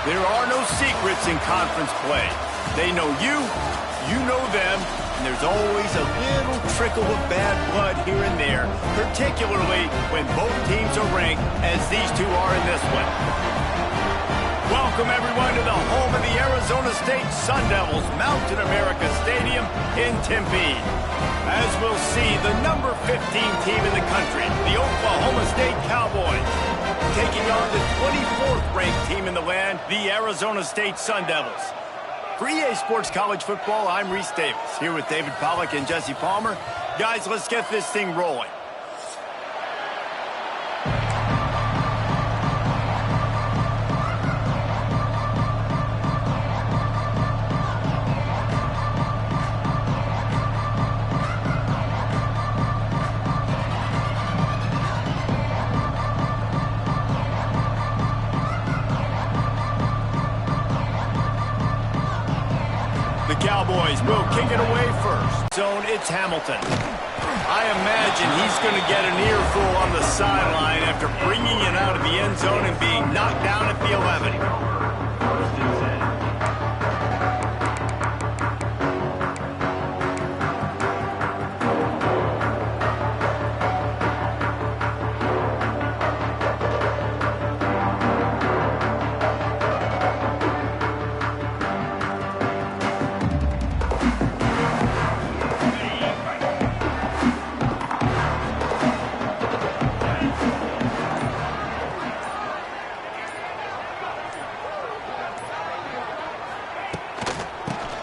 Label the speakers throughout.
Speaker 1: There are no secrets in conference play. They know you, you know them, and there's always a little trickle of bad blood here and there, particularly when both teams are ranked, as these two are in this one. Welcome, everyone, to the home of the Arizona State Sun Devils, Mountain America Stadium in Tempe. As we'll see, the number 15 team in the country, the Oklahoma State Cowboys, taking on the 24th ranked team in the land, the Arizona State Sun Devils. For EA Sports College Football, I'm Reese Davis, here with David Pollack and Jesse Palmer. Guys, let's get this thing rolling. Cowboys will kick it away first. Zone, it's Hamilton. I imagine he's going to get an earful on the sideline after bringing it out of the end zone and being knocked down at the 11.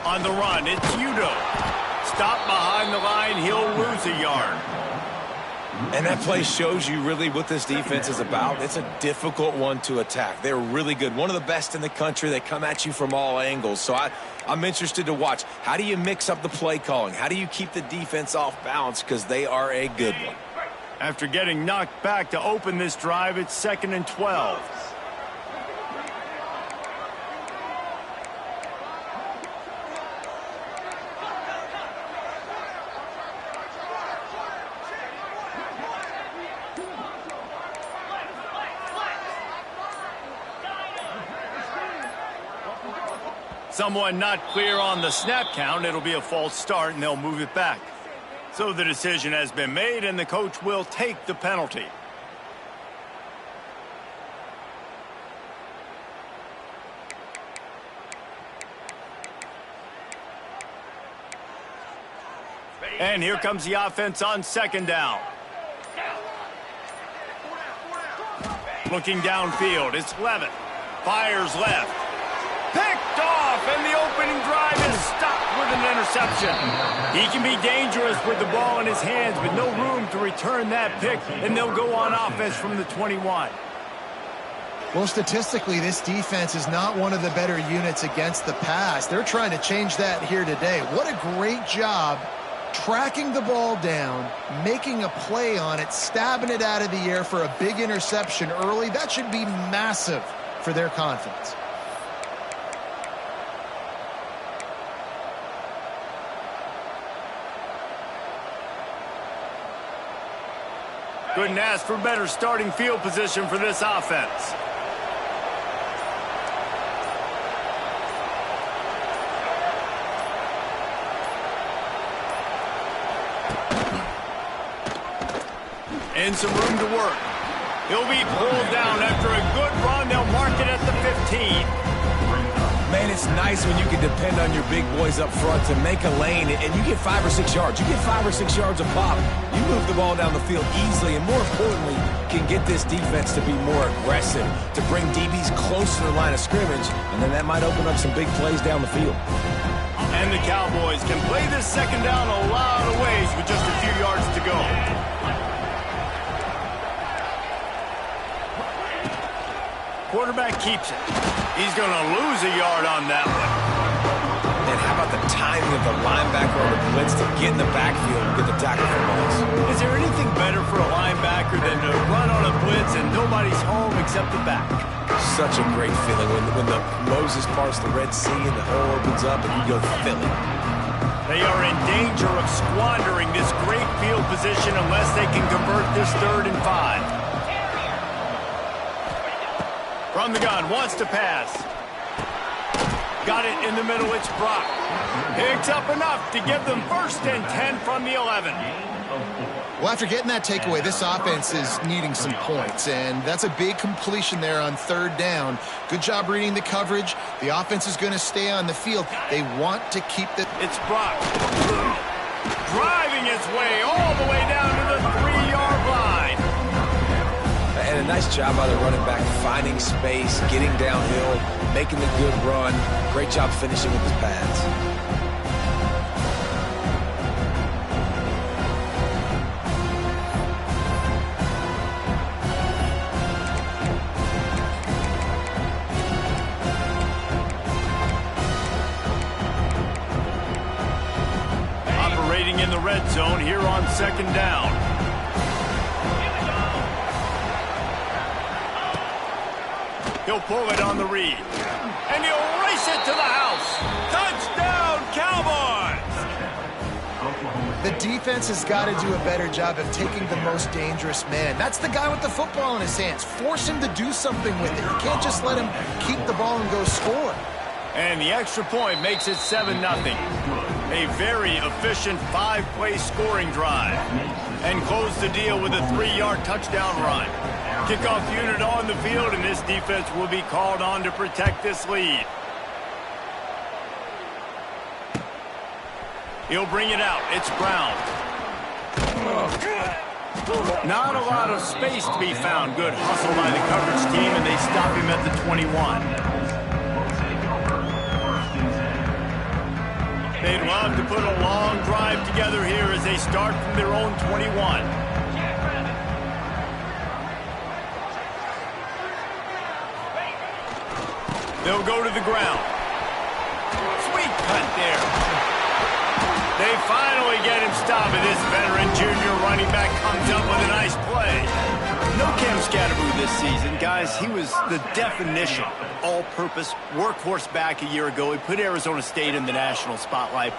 Speaker 1: On the run, it's Udo. Stop behind the line, he'll lose a yard.
Speaker 2: And that play shows you really what this defense is about. It's a difficult one to attack. They're really good. One of the best in the country. They come at you from all angles. So I'm interested to watch. How do you mix up the play calling? How do you keep the defense off balance? Because they are a good one.
Speaker 1: After getting knocked back to open this drive, it's 2nd and 12. Someone not clear on the snap count. It'll be a false start, and they'll move it back. So the decision has been made, and the coach will take the penalty. And here comes the offense on 2nd down. Looking downfield, it's Levitt. Fires left. Picked off, and the opening drive is stopped with an interception. He can be dangerous with the ball in his hands, but no room to return that pick, and they'll go on offense from the 21.
Speaker 3: Well, statistically, this defense is not one of the better units against the pass. They're trying to change that here today. What a great job tracking the ball down, making a play on it, stabbing it out of the air for a big interception early. That should be massive for their confidence.
Speaker 1: Couldn't ask for better starting field position for this offense. And some room to work. He'll be pulled down after a good run. They'll mark it at the 15.
Speaker 2: Man, it's nice when you can depend on your big boys up front to make a lane, and you get 5 or 6 yards. You get 5 or 6 yards a pop. You move the ball down the field easily, and more importantly, can get this defense to be more aggressive, to bring DBs close to the line of scrimmage, and then that might open up some big plays down the field.
Speaker 1: And the Cowboys can play this second down a lot of ways with just a few yards to go. Quarterback keeps it. He's going to lose a yard on that one.
Speaker 2: And how about the timing of the linebacker on the blitz to get in the backfield and get the tackle for balls?
Speaker 1: Is there anything better for a linebacker than to run on a blitz and nobody's home except the back?
Speaker 2: Such a great feeling when the Moses parts the Red Sea and the hole opens up and you go Philly.
Speaker 1: They are in danger of squandering this great field position unless they can convert this 3rd and 5. From the gun, wants to pass. Got it in the middle, it's Brock. Picks up enough to give them 1st and 10 from the 11.
Speaker 3: Well, after getting that takeaway, this offense is needing some points, and that's a big completion there on 3rd down. Good job reading the coverage. The offense is going to stay on the field. They want to keep the...
Speaker 1: It's Brock. Driving his way all the way down to the 3-yard line.
Speaker 2: And a nice job by the running back, finding space, getting downhill, making the good run. Great job finishing with his pads.
Speaker 1: Operating in the red zone here on 2nd down. He'll pull it on the read. And he'll race it to the house. Touchdown, Cowboys!
Speaker 3: The defense has got to do a better job of taking the most dangerous man. That's the guy with the football in his hands. Force him to do something with it. You can't just let him keep the ball and go score.
Speaker 1: And the extra point makes it 7-0. A very efficient 5-play scoring drive. And close the deal with a 3-yard touchdown run. Kickoff unit on the field, and this defense will be called on to protect this lead. He'll bring it out. It's Brown. Not a lot of space to be found. Good hustle by the coverage team, and they stop him at the 21. They'd love to put a long drive together here as they start from their own 21. They'll go to the ground. Sweet cut there. They finally get him stopped, and this veteran junior running back comes up with a nice play. No Cam Scatterboo this season, guys. He was the definition of all-purpose workhorse back a year ago. He put Arizona State in the national spotlight.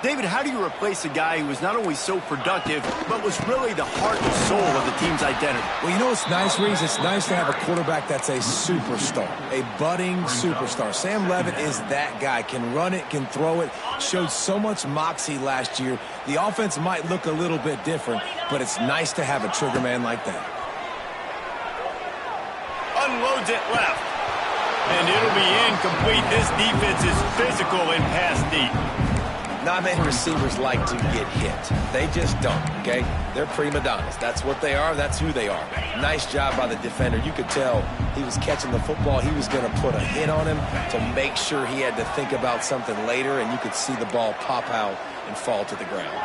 Speaker 1: David, how do you replace a guy who was not only so productive, but was really the heart and soul of the team's identity?
Speaker 2: Well, you know what's nice, Reese? It's nice to have a quarterback that's a superstar, a budding superstar. Sam Levitt is that guy. Can run it, can throw it, showed so much moxie last year. The offense might look a little bit different, but it's nice to have a trigger man like that.
Speaker 1: Unloads it left. And it'll be incomplete. This defense is physical and pass deep.
Speaker 2: Not many receivers like to get hit. They just don't, okay? They're prima donnas. That's what they are. That's who they are. Nice job by the defender. You could tell he was catching the football. He was going to put a hit on him to make sure he had to think about something later, and you could see the ball pop out and fall to the ground.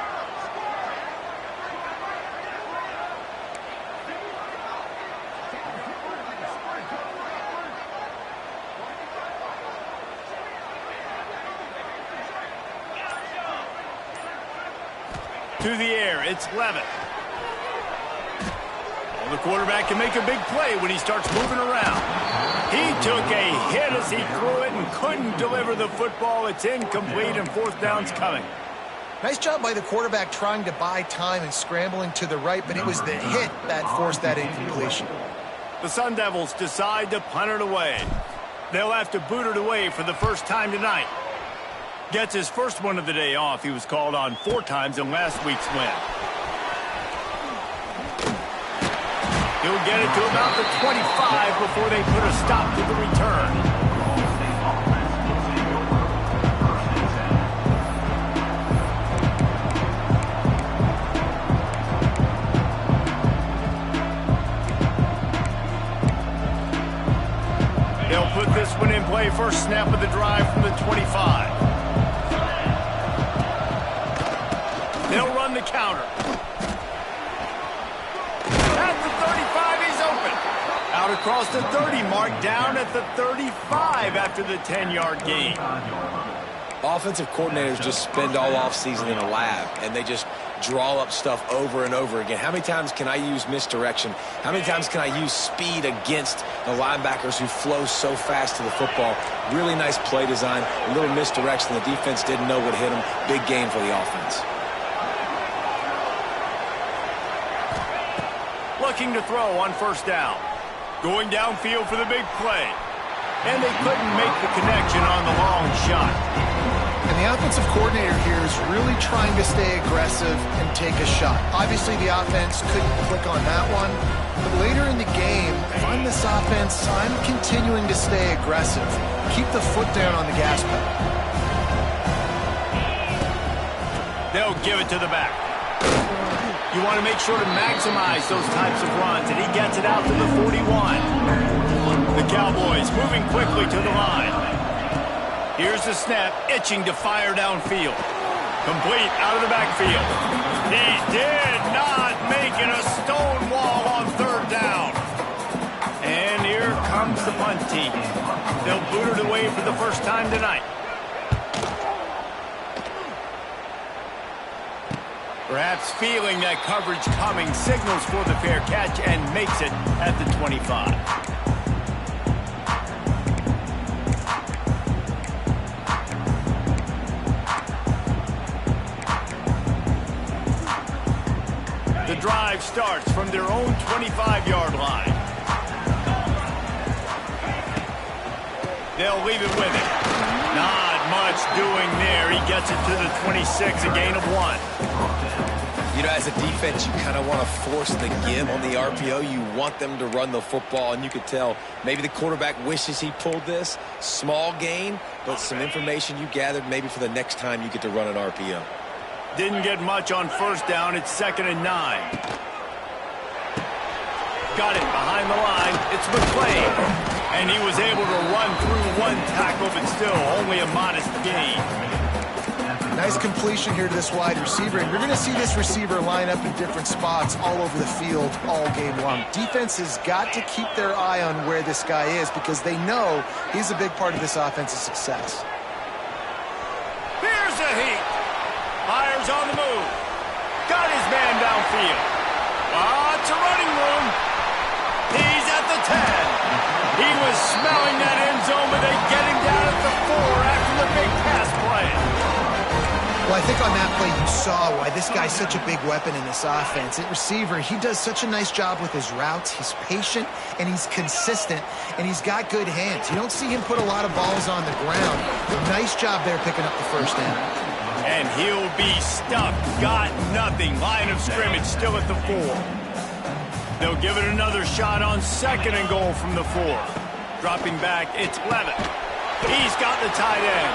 Speaker 1: To the air, it's Levitt. Well, the quarterback can make a big play when he starts moving around. He took a hit as he threw it and couldn't deliver the football. It's incomplete, and 4th down's coming.
Speaker 3: Nice job by the quarterback trying to buy time and scrambling to the right, but it was the hit that forced that incompletion.
Speaker 1: The Sun Devils decide to punt it away. They'll have to boot it away for the first time tonight. Gets his first one of the day off. He was called on 4 times in last week's win. He'll get it to about the 25 before they put a stop to the return. first snap of the drive from the 25. They'll run the counter. At the 35, he's open. Out across the 30 mark, down at the 35 after the 10-yard gain.
Speaker 2: Offensive coordinators just spend all offseason in a lab, and they just draw up stuff over and over again. How many times can I use misdirection? How many times can I use speed against the linebackers who flow so fast to the football? Really nice play design, a little misdirection. The defense didn't know what hit them. Big gain for the offense.
Speaker 1: Looking to throw on first down. Going downfield for the big play. And they couldn't make the connection on the long shot.
Speaker 3: And the offensive coordinator here is really trying to stay aggressive and take a shot. Obviously, the offense couldn't click on that one. But later in the game, if I'm this offense, I'm continuing to stay aggressive. Keep the foot down on the gas pedal.
Speaker 1: They'll give it to the back. You want to make sure to maximize those types of runs, and he gets it out to the 41. The Cowboys moving quickly to the line. Here's the snap, itching to fire downfield. Complete out of the backfield. He did not make it a stone wall on third down. And here comes the punt team. They'll boot it away for the first time tonight. Perhaps feeling that coverage coming, signals for the fair catch and makes it at the 25. The drive starts from their own 25-yard line. They'll leave it with it. Not much doing there. He gets it to the 26, a gain of 1.
Speaker 2: You know, as a defense, you kind of want to force the give on the RPO. You want them to run the football, and you could tell maybe the quarterback wishes he pulled this. Small gain, but some information you gathered maybe for the next time you get to run an RPO.
Speaker 1: Didn't get much on first down. It's 2nd and 9. Got it behind the line. It's McClain. And he was able to run through one tackle, but still only a modest gain.
Speaker 3: Nice completion here to this wide receiver. And you're going to see this receiver line up in different spots all over the field all game long. Defense has got to keep their eye on where this guy is because they know he's a big part of this offense's success.
Speaker 1: Here's a heat. Fires on the move. Got his man downfield. It's a running room. He's at the 10. He was smelling that end zone, but they get him down at the 4 after the big pass play.
Speaker 3: Well, I think on that play you saw why this guy's such a big weapon in this offense. At receiver, he does such a nice job with his routes. He's patient, and he's consistent, and he's got good hands. You don't see him put a lot of balls on the ground. Nice job there picking up the first down.
Speaker 1: And he'll be stuffed. Got nothing. Line of scrimmage still at the 4. They'll give it another shot on 2nd and goal from the 4. Dropping back, it's Levitt. He's got the tight end.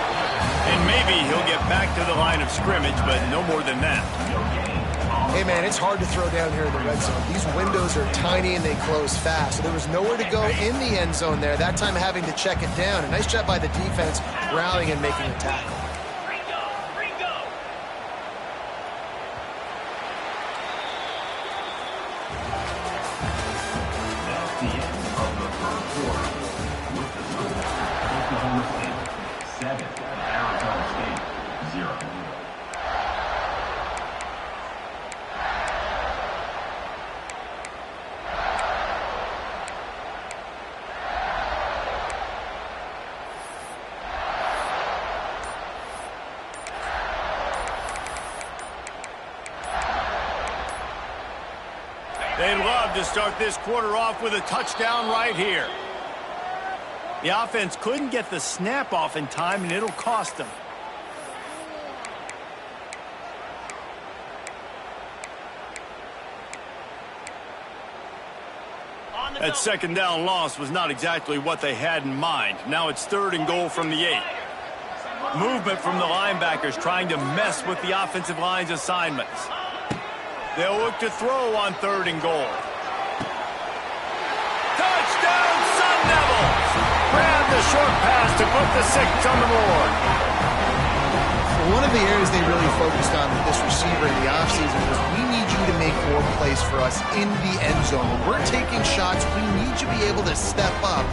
Speaker 1: And maybe he'll get back to the line of scrimmage, but no more than that.
Speaker 3: Hey, man, it's hard to throw down here in the red zone. These windows are tiny and they close fast. So there was nowhere to go in the end zone there. That time having to check it down. A nice job by the defense rallying and making a tackle.
Speaker 1: They'd love to start this quarter off with a touchdown right here. The offense couldn't get the snap off in time, and it'll cost them. That 2nd down loss was not exactly what they had in mind. Now it's 3rd and goal from the 8. Movement from the linebackers trying to mess with the offensive line's assignments. They'll look to throw on 3rd and goal. Touchdown, Sun Devils! Grab got the short pass to put the 6 on the board.
Speaker 3: One of the areas they really focused on with this receiver in the offseason was we need you to make more plays for us in the end zone. When we're taking shots, we need you to be able to step up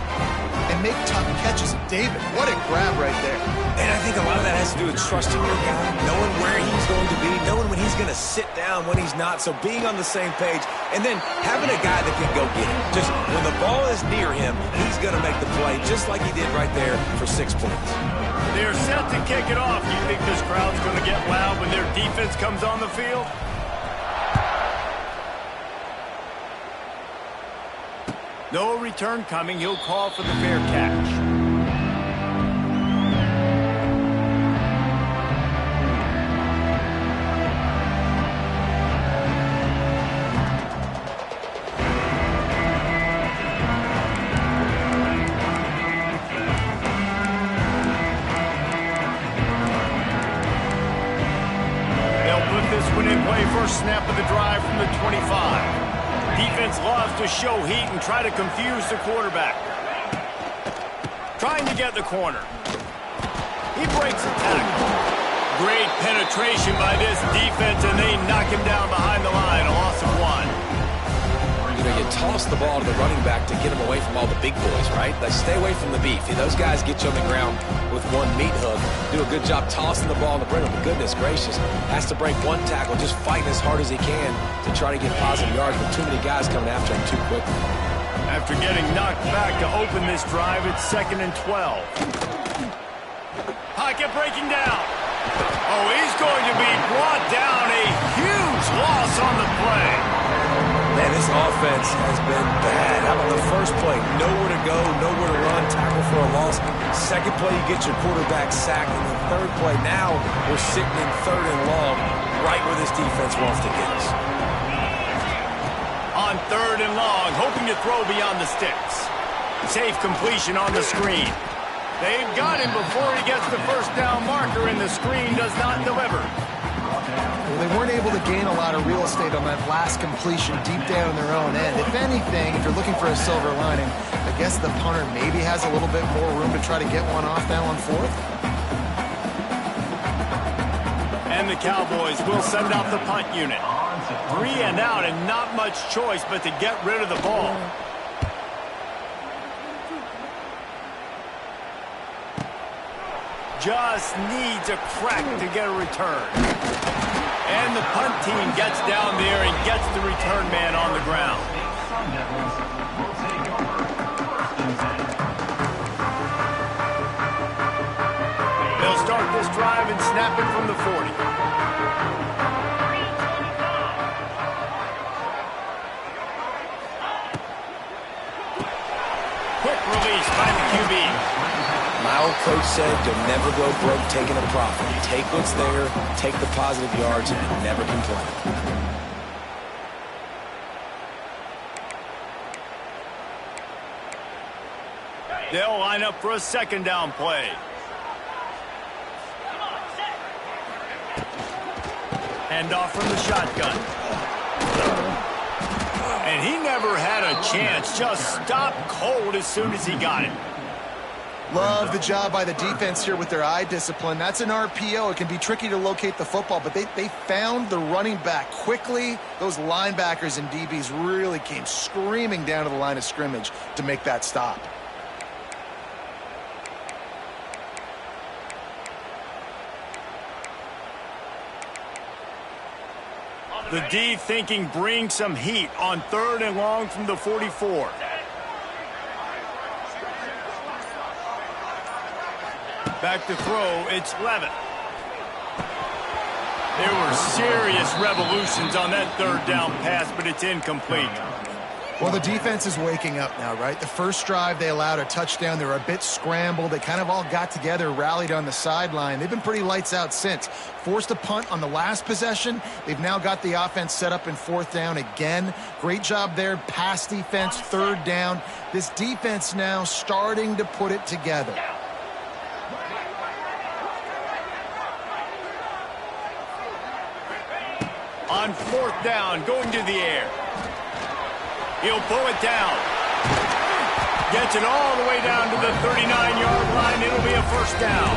Speaker 3: and make tough catches. David, what a grab right there.
Speaker 2: And I think a lot of that has to do with trusting your guy, knowing where he's going to be, knowing when he's going to sit down, when he's not. So being on the same page, and then having a guy that can go get it. Just when the ball is near him, he's going to make the play, just like he did right there for 6 points.
Speaker 1: They're set to kick it off. You think this crowd's going to get loud when their defense comes on the field? No return coming. He'll call for the fair catch. First snap of the drive from the 25. Defense loves to show heat and try to confuse the quarterback. Trying to get the corner. He breaks the tackle. Great penetration by this defense, and they knock him down behind the line. A loss of 1.
Speaker 2: You know, you toss the ball to the running back to get him away from all the big boys, right? Like, stay away from the beef. Those guys get you on the ground with one meat hook. Do a good job tossing the ball to bring him. But goodness gracious, has to break one tackle, just fighting as hard as he can to try to get positive yards, but too many guys coming after him too quickly.
Speaker 1: After getting knocked back to open this drive, it's 2nd and 12. Pocket breaking down. Oh, he's going to be brought down. A huge loss on the play.
Speaker 2: Man, this offense has been bad. How about the first play? Nowhere to go, nowhere to run, tackle for a loss. Second play, you get your quarterback sacked. And the third play, now we're sitting in 3rd and long, right where this defense wants to get us.
Speaker 1: On 3rd and long, hoping to throw beyond the sticks. Safe completion on the screen. They've got him before he gets the first down marker, and the screen does not deliver.
Speaker 3: Well, they weren't able to gain a lot of real estate on that last completion deep down in their own end. If anything, if you're looking for a silver lining, I guess the punter maybe has a little bit more room to try to get one off now on 4th.
Speaker 1: And the Cowboys will send out the punt unit. 3 and out, and not much choice but to get rid of the ball. Just needs a crack to get a return. And the punt team gets down there and gets the return man on the ground. They'll start this drive and snap it from the 40. Quick release by the QB.
Speaker 2: My old coach said you'll never go broke taking a profit. Take what's there, take the positive yards, and never complain.
Speaker 1: They'll line up for a 2nd down play. Hand off from the shotgun. And he never had a chance. Just stopped cold as soon as he got it.
Speaker 3: Love the job by the defense here with their eye discipline. That's an RPO. It can be tricky to locate the football, but they found the running back quickly. Those linebackers and DBs really came screaming down to the line of scrimmage to make that stop.
Speaker 1: The D thinking bring some heat on 3rd and long from the 44. Back to throw, it's Levitt. There were serious revolutions on that 3rd down pass, but it's incomplete.
Speaker 3: Well, the defense is waking up now, right? The first drive, they allowed a touchdown. They were a bit scrambled. They kind of all got together, rallied on the sideline. They've been pretty lights out since. Forced a punt on the last possession. They've now got the offense set up in 4th down again. Great job there. Pass defense, 3rd down. This defense now starting to put it together.
Speaker 1: On 4th down, going to the air. He'll pull it down. Gets it all the way down to the 39-yard line. It'll be a first down.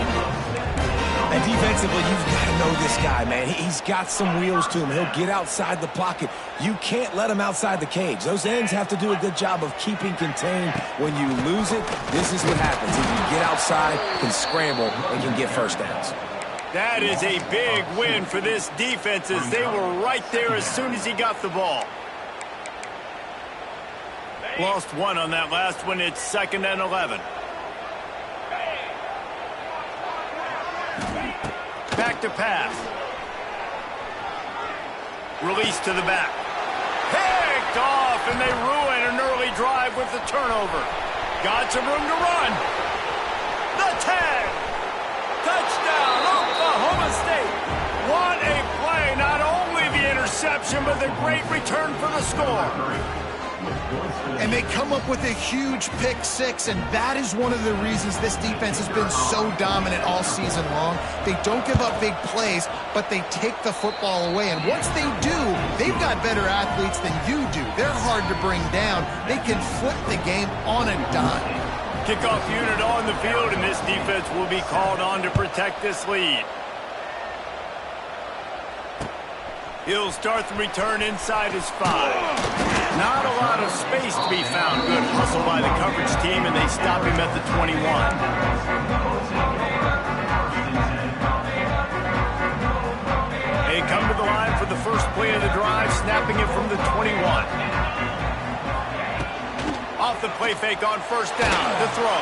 Speaker 2: And defensively, you've got to know this guy, man. He's got some wheels to him. He'll get outside the pocket. You can't let him outside the cage. Those ends have to do a good job of keeping contained. When you lose it, this is what happens. He can get outside, can scramble, and can get first downs.
Speaker 1: That is a big win for this defense as they were right there as soon as he got the ball. Lost one on that last one. It's 2nd and 11. Back to pass. Release to the back. Picked off, and they ruin an early drive with the turnover. Got some room to run. The tag. Touchdown, Oklahoma State. What a play. Not only the interception, but the great return for the score.
Speaker 3: And they come up with a huge pick six, and that is one of the reasons this defense has been so dominant all season long. They don't give up big plays, but they take the football away. And once they do, they've got better athletes than you do. They're hard to bring down. They can flip the game on a dime.
Speaker 1: Kickoff unit on the field, and this defense will be called on to protect this lead. He'll start the return inside his 5. Not a lot of space to be found. Good hustle by the coverage team, and they stop him at the 21. They come to the line for the first play of the drive, snapping it from the 21. Off the play fake on first down. The throw.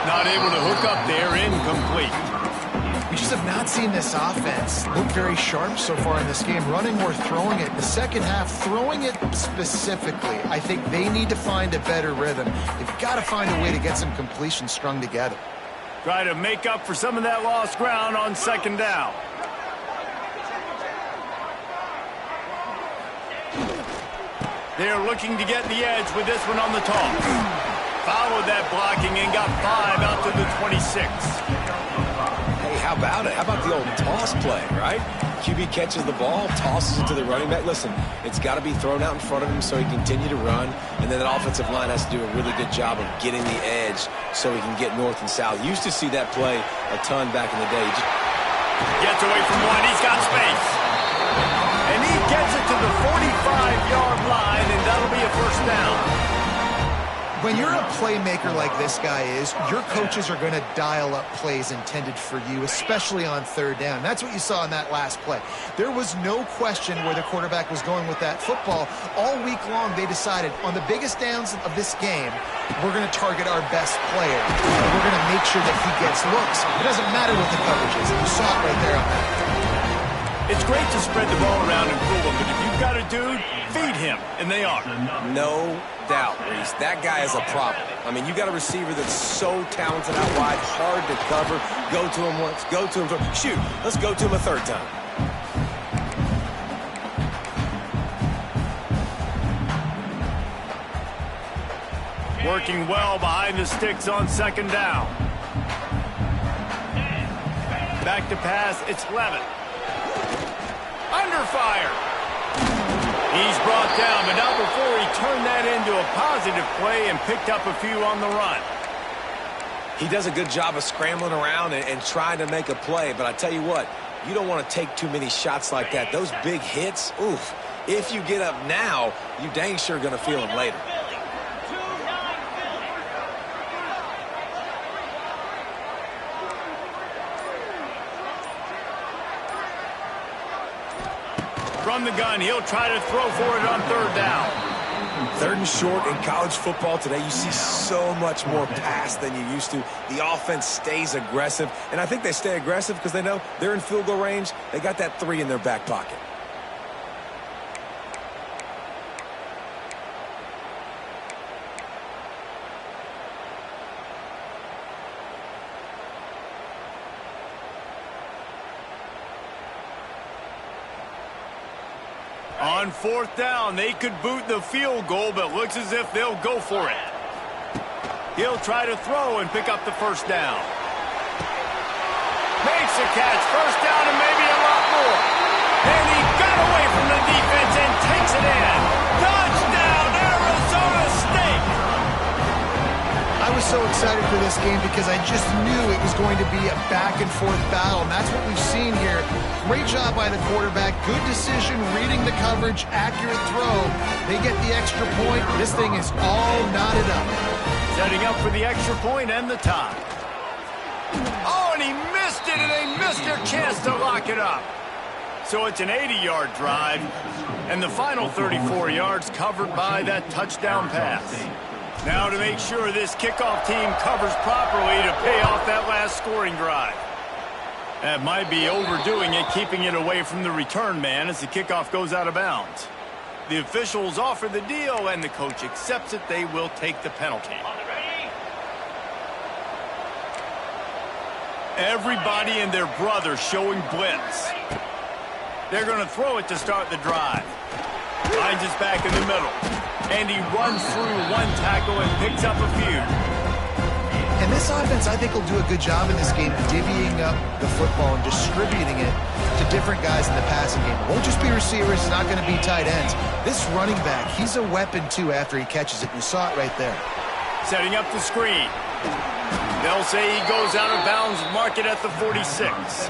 Speaker 1: Not able to hook up there. Incomplete.
Speaker 3: We just have not seen this offense look very sharp so far in this game, running or throwing it. The second half, throwing it specifically, I think they need to find a better rhythm. They've got to find a way to get some completions strung together.
Speaker 1: Try to make up for some of that lost ground on 2nd down. They're looking to get the edge with this one on the toss. Followed that blocking and got 5 out to the 26.
Speaker 2: How about it? How about the old toss play, right? QB catches the ball, tosses it to the running back. Listen, it's got to be thrown out in front of him so he can continue to run, and then that offensive line has to do a really good job of getting the edge so he can get north and south. Used to see that play a ton back in the day.
Speaker 1: Gets away from one. He's got space. And he gets it to the 45-yard line, and that'll be a first down.
Speaker 3: When you're a playmaker like this guy is, your coaches are going to dial up plays intended for you, especially on 3rd down. That's what you saw in that last play. There was no question where the quarterback was going with that football. All week long, they decided on the biggest downs of this game, we're going to target our best player. We're going to make sure that he gets looks. It doesn't matter what the coverage is. You saw it right there on that.
Speaker 1: It's great to spread the ball around and fool him, but if you've got a dude, feed him, and they are.
Speaker 2: No doubt, Reese. That guy is a problem. I mean, you got a receiver that's so talented out wide, hard to cover. Go to him once, go to him twice. Shoot, let's go to him a 3rd time.
Speaker 1: Working well behind the sticks on 2nd down. Back to pass, it's Levin. Under fire. He's brought down, but not before he turned that into a positive play and picked up a few on the run.
Speaker 2: He does a good job of scrambling around and trying to make a play, but I tell you what, you don't want to take too many shots like that. Those big hits, oof. If you get up now, you dang sure going to feel them later.
Speaker 1: From the gun, he'll try to throw for it on 3rd down.
Speaker 2: 3rd and short in college football today, you see so much more pass than you used to. The offense stays aggressive, and I think they stay aggressive because they know they're in field goal range. They got that 3 in their back pocket.
Speaker 1: On 4th down, they could boot the field goal, but looks as if they'll go for it. He'll try to throw and pick up the first down. Makes a catch, first down and maybe a lot more. And he got away from the defense and takes it in. Touchdown, Arizona State!
Speaker 3: so excited for this game because I just knew it was going to be a back-and-forth battle, and that's what we've seen here. Great job by the quarterback, good decision, reading the coverage, accurate throw. They get the extra point. This thing is all knotted up.
Speaker 1: Setting up for the extra point and the tie. Oh, and he missed it, and they missed their chance to lock it up. So it's an 80-yard drive, and the final 34 yards covered by that touchdown pass. Now to make sure this kickoff team covers properly to pay off that last scoring drive. That might be overdoing it, keeping it away from the return man as the kickoff goes out of bounds. The officials offer the deal, and the coach accepts it. They will take the penalty. Everybody and their brother showing blitz. They're going to throw it to start the drive. Finds his back in the middle. And he runs through one tackle and picks up a few.
Speaker 3: And this offense, I think, will do a good job in this game divvying up the football and distributing it to different guys in the passing game. It won't just be receivers. It's not going to be tight ends. This running back, he's a weapon, too, after he catches it. You saw it right there.
Speaker 1: Setting up the screen. They'll say he goes out of bounds, mark it at the 46.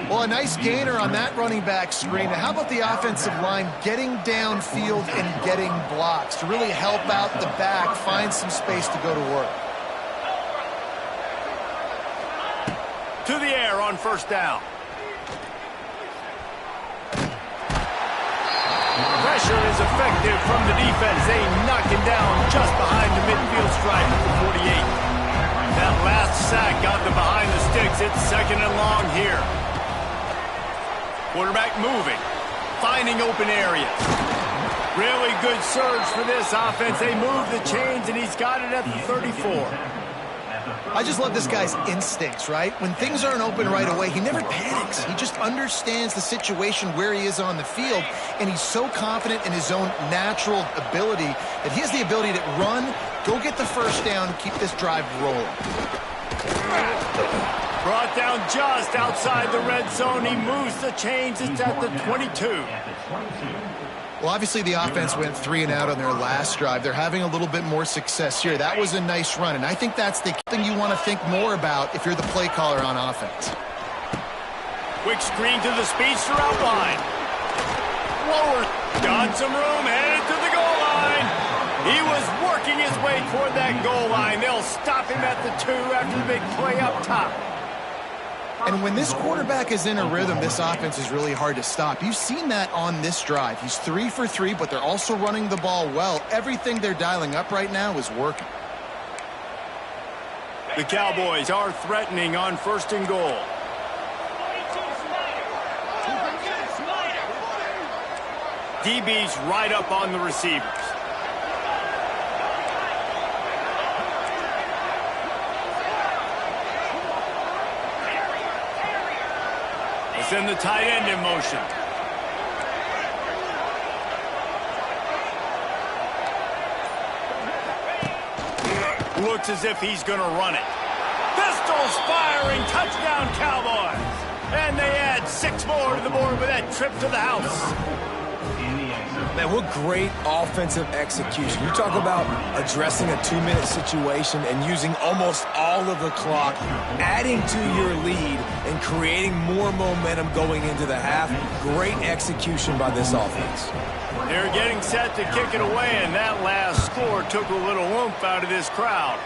Speaker 3: Well, a nice gainer on that running back screen. How about the offensive line getting downfield and getting blocks to really help out the back, find some space to go to work?
Speaker 1: To the air on first down. Pressure is effective from the defense. They knock him down just behind the midfield stripe at the 48. That last sack got them behind the sticks. It's second and long here. Quarterback moving, finding open areas. Really good surge for this offense. They move the chains, and he's got it at the 34.
Speaker 3: I just love this guy's instincts, right? When things aren't open right away, he never panics. He just understands the situation where he is on the field, and he's so confident in his own natural ability that he has the ability to run, go get the first down, keep this drive rolling.
Speaker 1: Brought down just outside the red zone. He moves the chains. It's at the 22.
Speaker 3: Well, obviously the offense went 3 and out on their last drive. They're having a little bit more success here. That was a nice run, and I think that's the thing you want to think more about if you're the play caller on offense.
Speaker 1: Quick screen to the speedster outline. Lower. Got some room, headed to the goal line. He was working his way toward that goal line. They'll stop him at the 2 after the big play up top.
Speaker 3: And when this quarterback is in a rhythm, this offense is really hard to stop. You've seen that on this drive. He's 3 for 3, but they're also running the ball well. Everything they're dialing up right now is working.
Speaker 1: The Cowboys are threatening on first and goal. DB's right up on the receivers. Send the tight end in motion. Looks as if he's going to run it. Pistols firing, touchdown Cowboys. And they add 6 more to the board with that trip to the house.
Speaker 2: Man, what great offensive execution. You talk about addressing a 2-minute situation and using almost all of the clock, adding to your lead and creating more momentum going into the half. Great execution by this offense.
Speaker 1: They're getting set to kick it away, and that last score took a little oomph out of this crowd.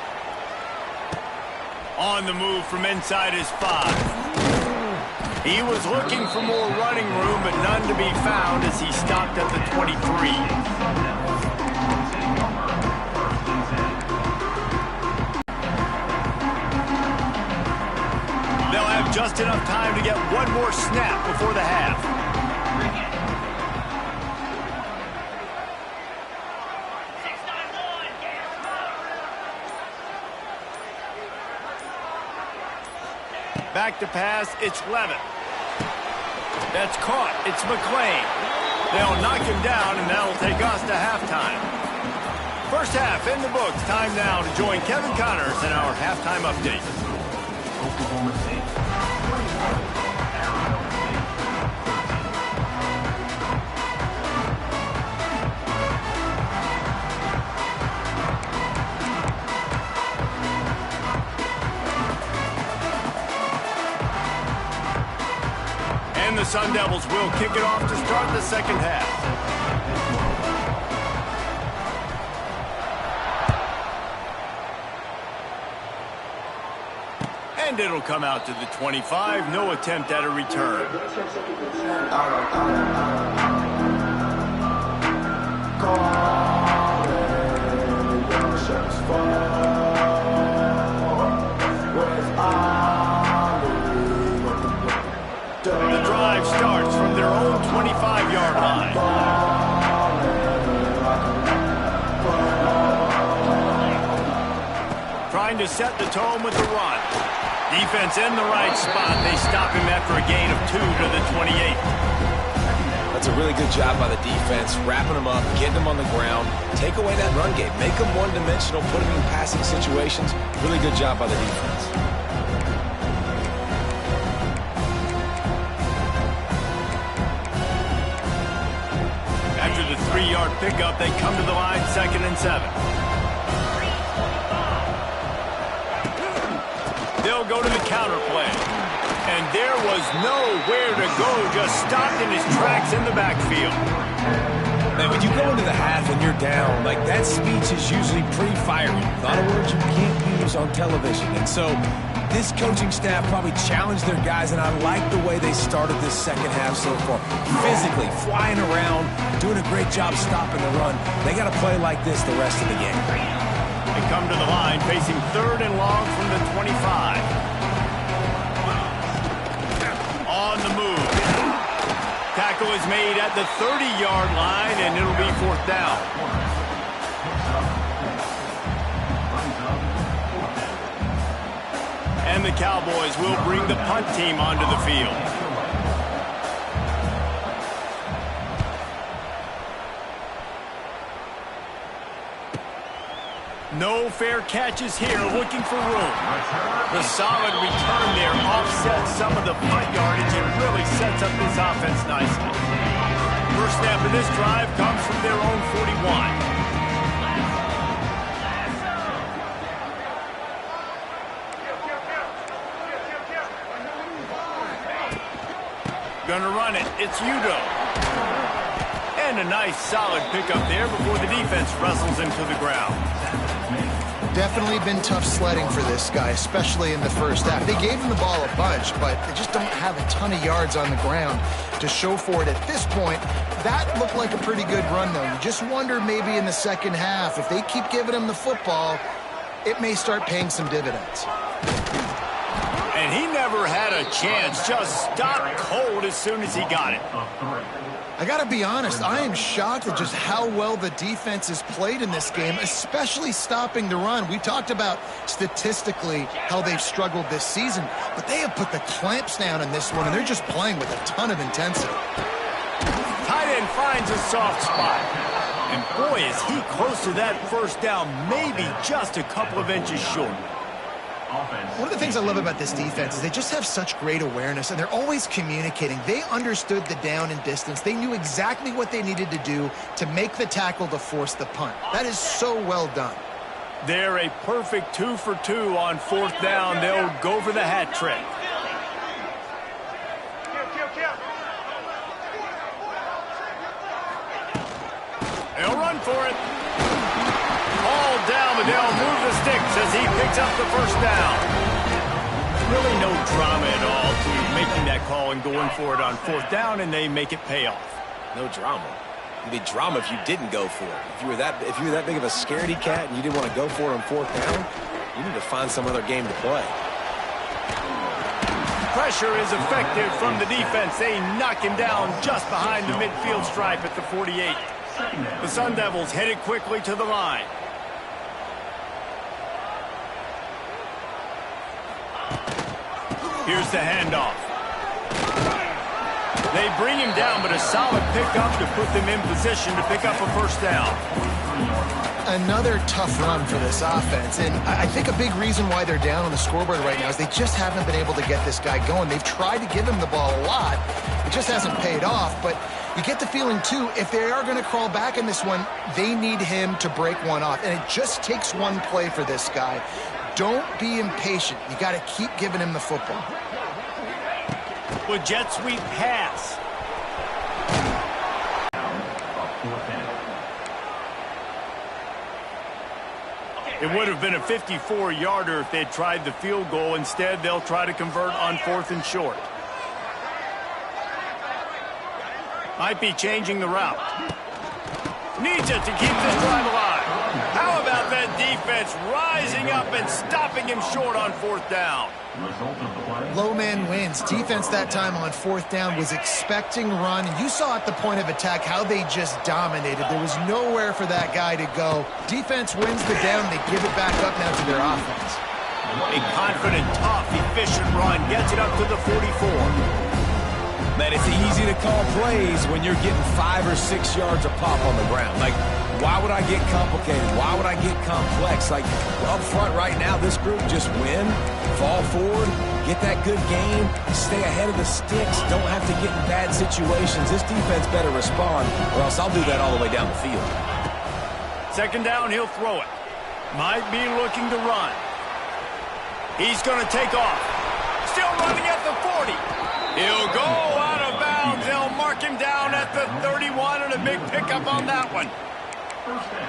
Speaker 1: On the move from inside his 5. He was looking for more running room, but none to be found as he stopped at the 23. They'll have just enough time to get one more snap before the half. Back to pass, it's Levin. That's caught, it's McClain. They'll knock him down, and that'll take us to halftime. First half in the books. Time now to join Kevin Connors in our halftime update. Sun Devils will kick it off to start the second half. And it'll come out to the 25. No attempt at a return. The drive starts from their own 25-yard line. Trying to set the tone with the run. Defense in the right spot. They stop him after a gain of 2 to the 28.
Speaker 2: That's a really good job by the defense, wrapping him up, getting him on the ground, take away that run game, make him one-dimensional, put him in passing situations. Really good job by the defense.
Speaker 1: After the 3-yard pickup, they come to the line, 2nd and 7. They'll go to the counter play. And there was nowhere to go, just stopped in his tracks in the backfield.
Speaker 2: Man, when you go into the half and you're down, like that speech is usually pretty fiery. A lot of words you can't use on television. And so this coaching staff probably challenged their guys, and I like the way they started this second half so far. Physically, flying around, doing a great job stopping the run. They got to play like this the rest of the game.
Speaker 1: They come to the line, facing 3rd and long from the 25. On the move. Tackle is made at the 30-yard line, and it'll be 4th down. And the Cowboys will bring the punt team onto the field. No fair catches here, looking for room. The solid return there offsets some of the punt yardage and really sets up this offense nicely. First snap of this drive comes from their own 41. Gonna run it. It's Udo. And a nice solid pickup there before the defense wrestles him to the ground.
Speaker 3: Definitely been tough sledding for this guy, especially in the first half. They gave him the ball a bunch, but they just don't have a ton of yards on the ground to show for it at this point. That looked like a pretty good run, though. You just wonder maybe in the second half, if they keep giving him the football, it may start paying some dividends.
Speaker 1: And he never had a chance, just stopped cold as soon as he got it.
Speaker 3: I got to be honest, I am shocked at just how well the defense has played in this game, especially stopping the run. We talked about statistically how they've struggled this season, but they have put the clamps down in this one, and they're just playing with a ton of intensity.
Speaker 1: Tight end finds a soft spot. And boy, is he close to that first down, maybe just a couple of inches short.
Speaker 3: One of the things I love about this defense is they just have such great awareness, and they're always communicating. They understood the down and distance. They knew exactly what they needed to do to make the tackle to force the punt. That is so well done.
Speaker 1: They're a perfect 2 for 2 on 4th down. They'll go for the hat trick. They'll run for it. All down, but they'll move the sticks as he picks up the first down. Really no drama at all to making that call and going for it on 4th down, and they make it pay off.
Speaker 2: No drama. It'd be drama if you didn't go for it. If you were that big of a scaredy cat and you didn't want to go for it on 4th down, you need to find some other game to play.
Speaker 1: Pressure is effective from the defense. They knock him down just behind the midfield stripe at the 48. The Sun Devils headed quickly to the line. Here's the handoff. They bring him down, but a solid pickup to put them in position to pick up a first down.
Speaker 3: Another tough run for this offense, and I think a big reason why they're down on the scoreboard right now is they just haven't been able to get this guy going. They've tried to give him the ball a lot. It just hasn't paid off, but you get the feeling, too, if they are going to crawl back in this one, they need him to break one off, and it just takes one play for this guy. Don't be impatient. You got to keep giving him the football.
Speaker 1: with jet sweep pass. It would have been a 54-yarder if they'd tried the field goal. Instead, they'll try to convert on 4th and short. Might be changing the route. Needs it to keep this drive alive. How about that defense rising up and stopping him short on 4th down?
Speaker 3: Low man wins. Defense that time on 4th down was expecting run. And you saw at the point of attack how they just dominated. There was nowhere for that guy to go. Defense wins the down. They give it back up now to their offense.
Speaker 1: A confident, tough, efficient run gets it up to the 44.
Speaker 2: Man, it's easy to call plays when you're getting 5 or 6 yards a pop on the ground. Like, why would I get complicated? Why would I get complex? Like, up front right now, this group just win, fall forward, get that good game, stay ahead of the sticks, don't have to get in bad situations. This defense better respond, or else I'll do that all the way down the field.
Speaker 1: 2nd down, he'll throw it. Might be looking to run. He's going to take off. Still running at the 40. He'll go out of bounds. They'll mark him down at the 31, and a big pickup on that one.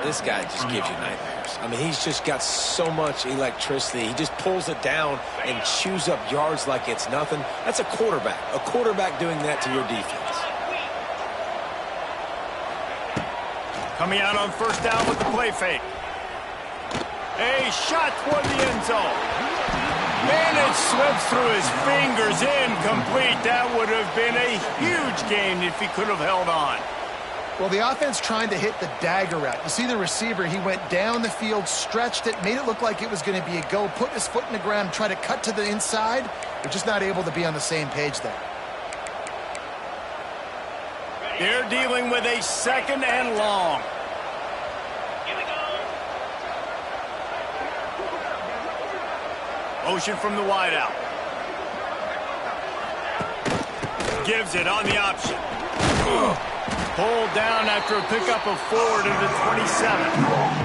Speaker 2: This guy just gives you nightmares. I mean, he's just got so much electricity. He just pulls it down and chews up yards like it's nothing. That's a quarterback. A quarterback doing that to your defense.
Speaker 1: Coming out on 1st down with the play fake. A shot toward the end zone. Man, it slips through his fingers, incomplete. That would have been a huge gain if he could have held on.
Speaker 3: Well, the offense trying to hit the dagger route. You see the receiver, he went down the field, stretched it, made it look like it was going to be a go, put his foot in the ground, try to cut to the inside. They're just not able to be on the same page there.
Speaker 1: They're dealing with a 2nd and long. Motion from the wideout. Gives it on the option. Pulled down after a pickup of 4 to the 27.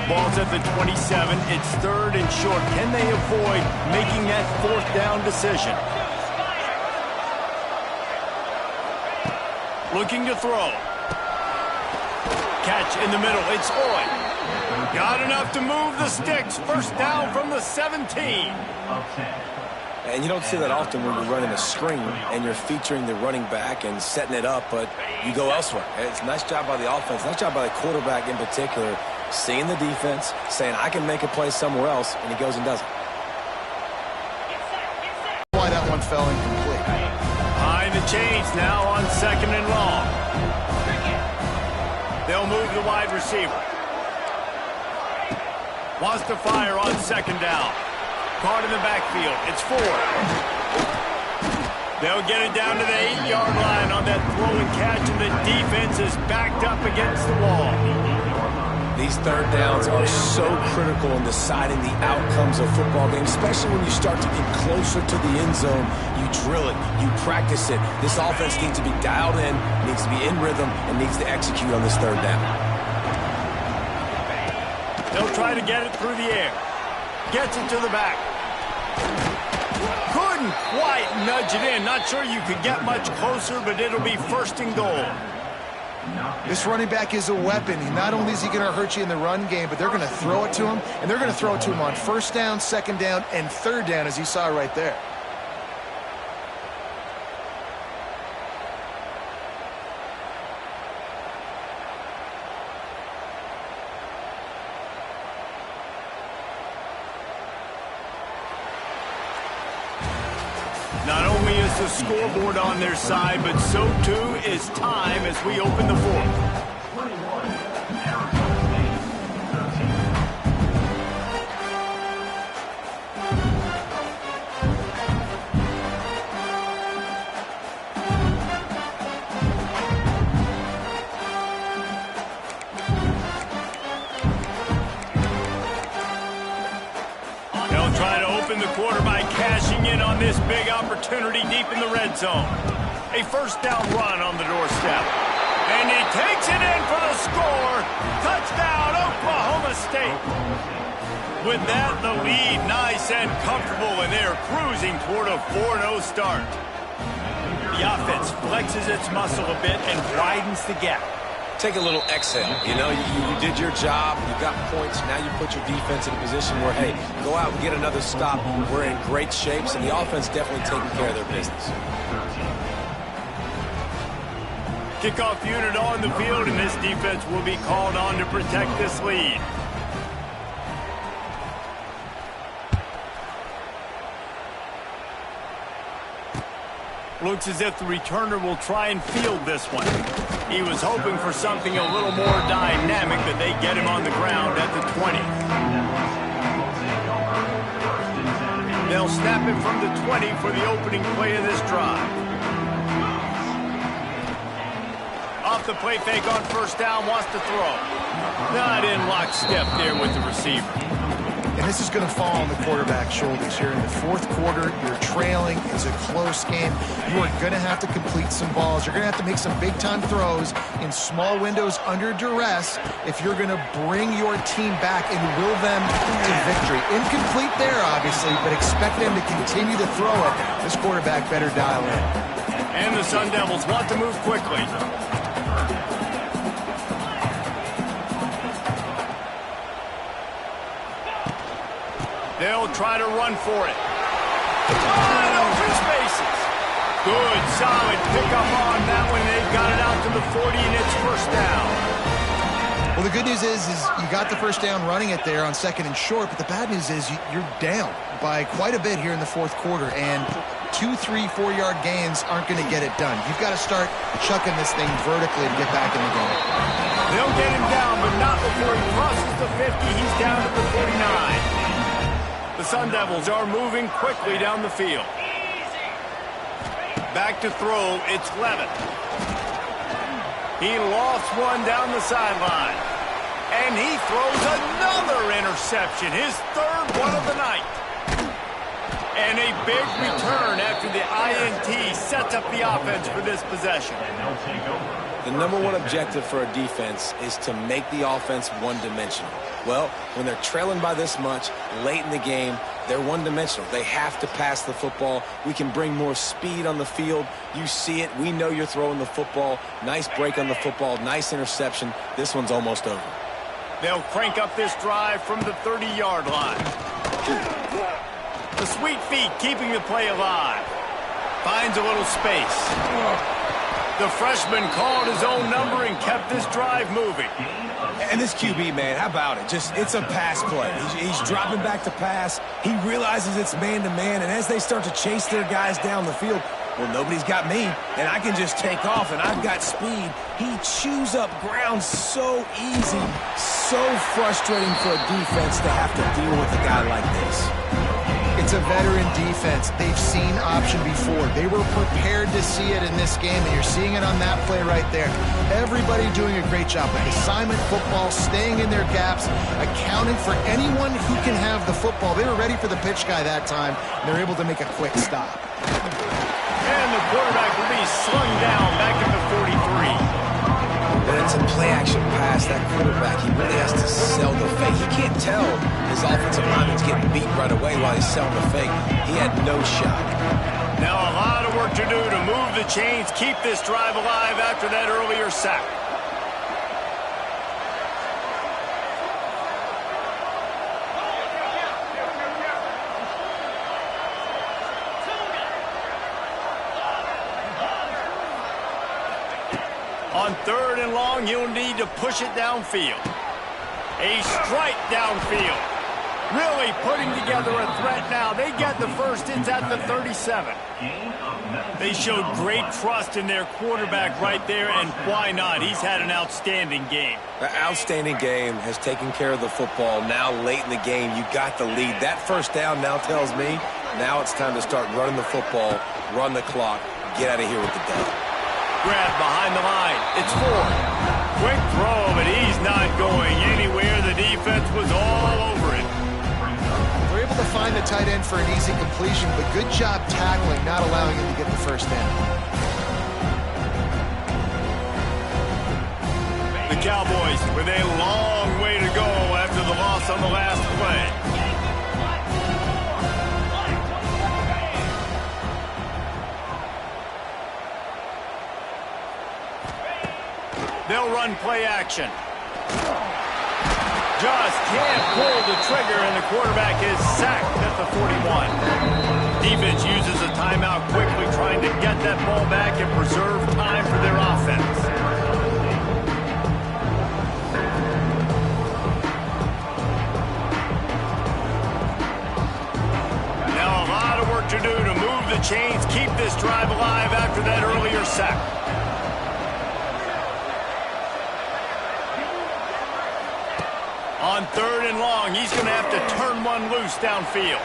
Speaker 1: Ball's at the 27. It's 3rd and short. Can they avoid making that 4th down decision? Looking to throw. Catch in the middle. It's Hoy. Got enough to move the sticks. 1st down from the 17.
Speaker 2: And you don't see that often when you're running a screen and you're featuring the running back and setting it up, but you go elsewhere. It's a nice job by the offense, nice job by the quarterback in particular, seeing the defense, saying, I can make a play somewhere else, and he goes and does it.
Speaker 3: Why that one fell incomplete.
Speaker 1: Behind the chains now on 2nd and long. They'll move the wide receiver. Wants to fire on 2nd down. Caught in the backfield. It's 4. They'll get it down to the 8-yard line on that throw and catch, and the defense is backed up against the wall.
Speaker 2: These 3rd downs are so critical in deciding the outcomes of football games, especially when you start to get closer to the end zone. You drill it, you practice it. This offense needs to be dialed in, needs to be in rhythm, and needs to execute on this 3rd down.
Speaker 1: They'll try to get it through the air. Gets it to the back. Couldn't quite nudge it in. Not sure you could get much closer, but it'll be 1st and goal.
Speaker 3: This running back is a weapon. Not only is he going to hurt you in the run game, but they're going to throw it to him, and they're going to throw it to him on 1st down, 2nd down, and 3rd down, as you saw right there.
Speaker 1: Not only is the scoreboard on their side, but so too is time as we open the 4th. hoping the quarterback cashing in on this big opportunity deep in the red zone. A first down run on the doorstep. And he takes it in for the score. Touchdown, Oklahoma State. With that, the lead nice and comfortable, and they're cruising toward a 4-0 start. The offense flexes its muscle a bit and widens the gap.
Speaker 2: Take a little exhale. You know, you did your job. You got points. Now you put your defense in a position where, hey, go out and get another stop. We're in great shape, so the offense definitely taking care of their business.
Speaker 1: Kickoff unit on the field, and this defense will be called on to protect this lead. Looks as if the returner will try and field this one. He was hoping for something a little more dynamic, but they get him on the ground at the 20. They'll snap it from the 20 for the opening play of this drive. Off the play fake on first down, wants to throw. Not in lockstep there with the receiver.
Speaker 3: And this is going to fall on the quarterback's shoulders here in the fourth quarter. You're trailing. It's a close game. You are going to have to complete some balls. You're going to have to make some big-time throws in small windows under duress if you're going to bring your team back and will them to victory. Incomplete there, obviously, but expect them to continue to throw it. This quarterback better dial in.
Speaker 1: And the Sun Devils want to move quickly. They'll try to run for it. Open spaces. Good, solid pickup on that one. They've got it out to the 40, and it's first down.
Speaker 3: Well, the good news is you got the first down running it there on second and short, but the bad news is you're down by quite a bit here in the fourth quarter, and 2, 3, 4-yard gains aren't going to get it done. You've got to start chucking this thing vertically to get back in the game.
Speaker 1: They'll get him down, but not before he crosses the 50. He's down to the 49. The Sun Devils are moving quickly down the field. Back to throw, it's Levitt. He lost one down the sideline. And he throws another interception, his third one of the night. And a big return after the INT sets up the offense for this possession.
Speaker 2: The number one objective for a defense is to make the offense one-dimensional. Well, when they're trailing by this much, late in the game, they're one-dimensional. They have to pass the football. We can bring more speed on the field. You see it. We know you're throwing the football. Nice break on the football. Nice interception. This one's almost over.
Speaker 1: They'll crank up this drive from the 30-yard line. The sweet feet keeping the play alive. Finds a little space. The freshman called his own number and kept this drive moving.
Speaker 2: And this QB, man, how about it? It's a pass play. He's dropping back to pass. He realizes it's man-to-man, and as they start to chase their guys down the field, well, nobody's got me, and I can just take off, and I've got speed. He chews up ground so easy, so frustrating for a defense to have to deal with a guy like this.
Speaker 3: It's a veteran defense. They've seen option before. They were prepared to see it in this game, and you're seeing it on that play right there. Everybody doing a great job with assignment football, staying in their gaps, accounting for anyone who can have the football. They were ready for the pitch guy that time, and they're able to make a quick stop.
Speaker 1: And the quarterback will be slung down back at the 43.
Speaker 2: When it's a play-action pass, that quarterback, he really has to sell the fake. He can't tell his offensive lineman's getting beat right away while he's selling the fake. He had no shot.
Speaker 1: Now a lot of work to do to move the chains, keep this drive alive after that earlier sack. On third and long, you'll need to push it downfield. A strike downfield. Really putting together a threat now. They get the first. It's at the 37. They showed great trust in their quarterback right there, and why not? He's had an outstanding game.
Speaker 2: The outstanding game has taken care of the football. Now late in the game, you got the lead. That first down now tells me now it's time to start running the football, run the clock, get out of here with the dub.
Speaker 1: Grab behind the line. It's Ford. Quick throw, but he's not going anywhere. The defense was all over it.
Speaker 3: They're able to find the tight end for an easy completion, but good job tackling, not allowing him to get the first down.
Speaker 1: The Cowboys with a long way to go after the loss on the last play. They'll run play action. Just can't pull the trigger, and the quarterback is sacked at the 41. Defense uses a timeout quickly, trying to get that ball back and preserve time for their offense. Now a lot of work to do to move the chains, keep this drive alive after that earlier sack. On 3rd and long, he's going to have to turn one loose downfield.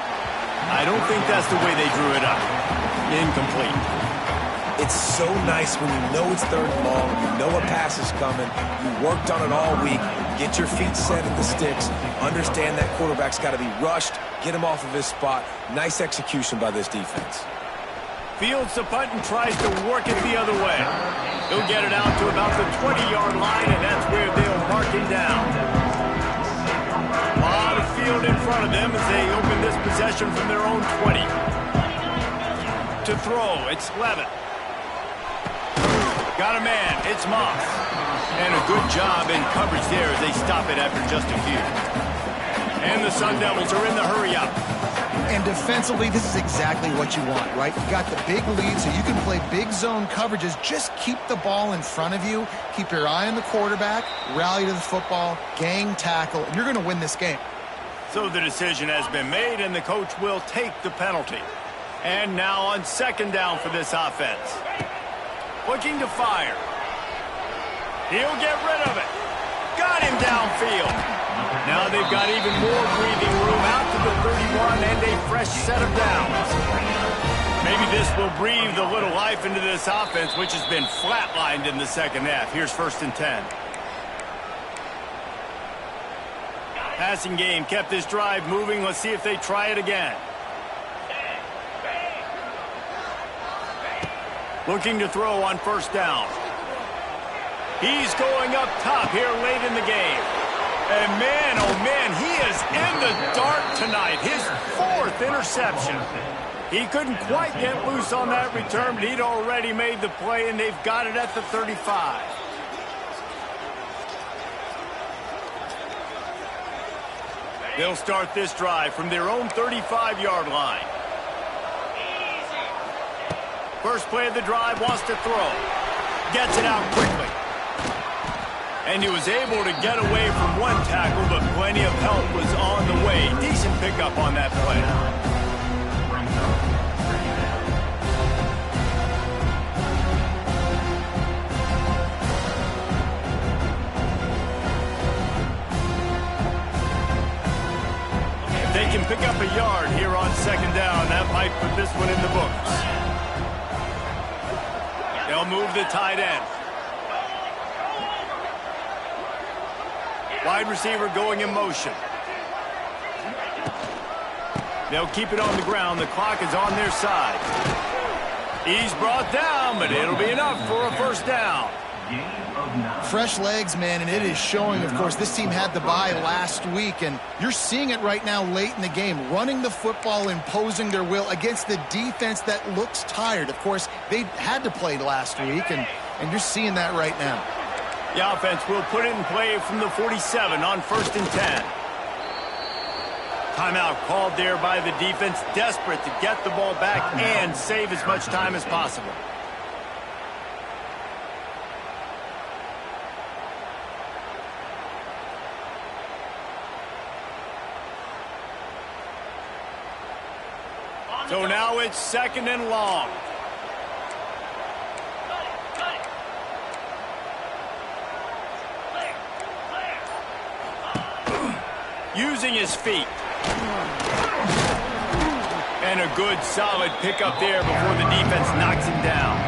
Speaker 1: I don't think that's the way they drew it up. Incomplete.
Speaker 2: It's so nice when you know it's 3rd and long, you know a pass is coming, you worked on it all week, get your feet set at the sticks, understand that quarterback's got to be rushed, get him off of his spot. Nice execution by this defense.
Speaker 1: Fields the punt and tries to work it the other way. He'll get it out to about the 20-yard line, and that's where they'll mark him down. A lot of field in front of them as they open this possession from their own 20. To throw, it's Levitt. Got a man, it's Moss. And a good job in coverage there as they stop it after just a few. And the Sun Devils are in the hurry-up.
Speaker 3: And defensively, this is exactly what you want, right? You got the big lead, so you can play big zone coverages. Just keep the ball in front of you. Keep your eye on the quarterback. Rally to the football. Gang tackle. And you're going to win this game.
Speaker 1: So the decision has been made, and the coach will take the penalty. And now on 2nd down for this offense. Looking to fire. He'll get rid of it. Got him downfield. Now they've got even more breathing room out to the 31 and a fresh set of downs. Maybe this will breathe a little life into this offense, which has been flatlined in the 2nd half. Here's 1st and 10. Passing game kept this drive moving. Let's see if they try it again. Looking to throw on 1st down. He's going up top here late in the game. And man, oh man, he is in the dark tonight. His 4th interception. He couldn't quite get loose on that return, but he'd already made the play, and they've got it at the 35. They'll start this drive from their own 35-yard line. First play of the drive, wants to throw. Gets it out quickly. And he was able to get away from one tackle, but plenty of help was on the way. Decent pickup on that play. If they can pick up a yard here on 2nd down, that might put this one in the books. They'll move the tight end. Wide receiver going in motion. They'll keep it on the ground. The clock is on their side. He's brought down, but it'll be enough for a 1st down.
Speaker 3: Fresh legs, man, and it is showing. Of course, this team had the bye last week, and you're seeing it right now late in the game, running the football, imposing their will against the defense that looks tired. Of course, they had to play last week, and you're seeing that right now.
Speaker 1: The offense will put it in play from the 47 on 1st and 10. Timeout called there by the defense, desperate to get the ball back and save as much time as possible. So now it's 2nd and long. Using his feet. And a good, solid pickup there before the defense knocks him down.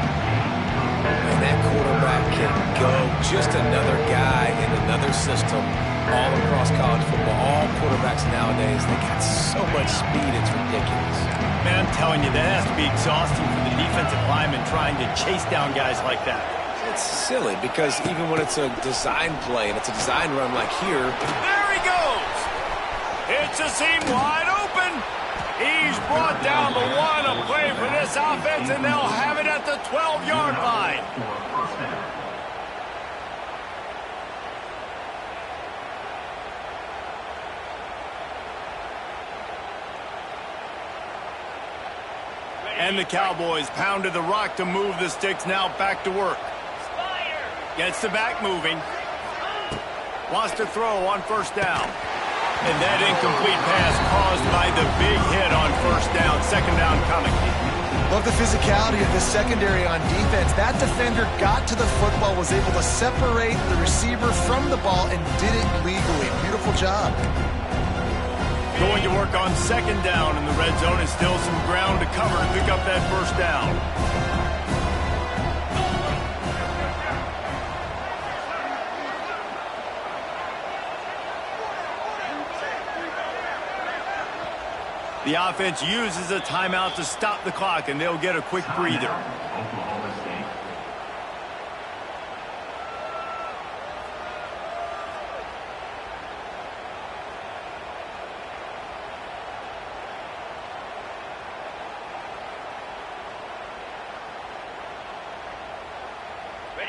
Speaker 2: And that quarterback can go. Just another guy in another system all across college football. All quarterbacks nowadays, they got so much speed, it's ridiculous.
Speaker 1: Man, I'm telling you, that has to be exhausting for the defensive lineman trying to chase down guys like that.
Speaker 2: It's silly because even when it's a design play and it's a design run like here.
Speaker 1: There he goes! It's a seam wide open! He's brought down the one to play for this offense, and they'll have it at the 12-yard line. And the Cowboys pounded the rock to move the sticks, now back to work. Gets the back moving. Wants to throw on first down. And that incomplete pass caused by the big hit on first down. Second down coming.
Speaker 3: Love the physicality of this secondary on defense. That defender got to the football, was able to separate the receiver from the ball, and did it legally. Beautiful job.
Speaker 1: Going to work on second down in the red zone, and still some ground to cover to pick up that first down. The offense uses a timeout to stop the clock, and they'll get a quick breather.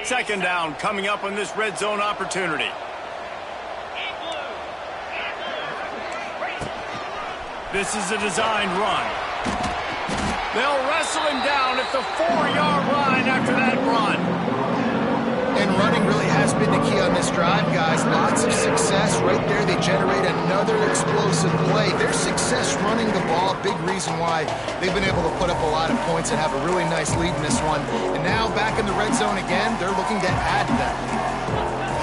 Speaker 1: Second down coming up on this red zone opportunity. This is a designed run. They'll wrestle him down at the 4-yard line after that run.
Speaker 3: And running really has been the key on this drive, guys. Lots of success right there. They generate another explosive play. Their success running the ball, big reason why they've been able to put up a lot of points and have a really nice lead in this one. And now back in the red zone again, they're looking to add to that lead.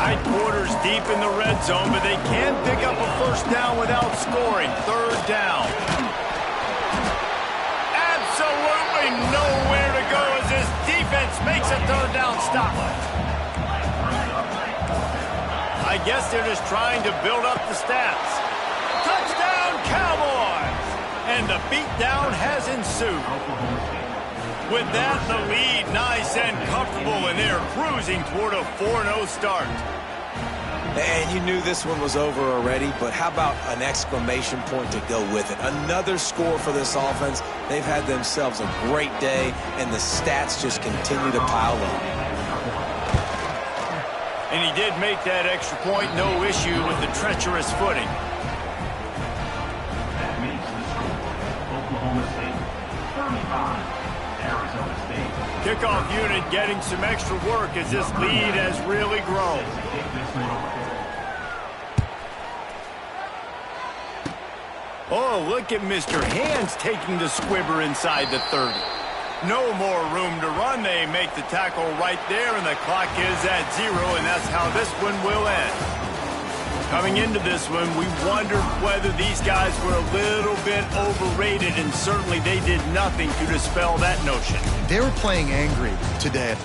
Speaker 1: Tight quarters deep in the red zone, but they can pick up a first down without scoring. Third down. Absolutely nowhere to go as this defense makes a third down stop. I guess they're just trying to build up the stats. Touchdown, Cowboys! And the beatdown has ensued. With that, the lead nice and comfortable, and they're cruising toward a 4-0 start.
Speaker 2: And you knew this one was over already, but how about an exclamation point to go with it? Another score for this offense. They've had themselves a great day, and the stats just continue to pile up.
Speaker 1: And he did make that extra point, no issue with the treacherous footing.
Speaker 4: That makes the score Oklahoma State 35. Arizona State.
Speaker 1: Kickoff unit getting some extra work as this lead has really grown. Oh, look at Mr. Hands taking the squibber inside the 30. No more room to run. They make the tackle right there, and the clock is at 0, and that's how this one will end. Coming into this one, we wondered whether these guys were a little bit overrated, and certainly they did nothing to dispel that notion.
Speaker 3: They were playing angry today.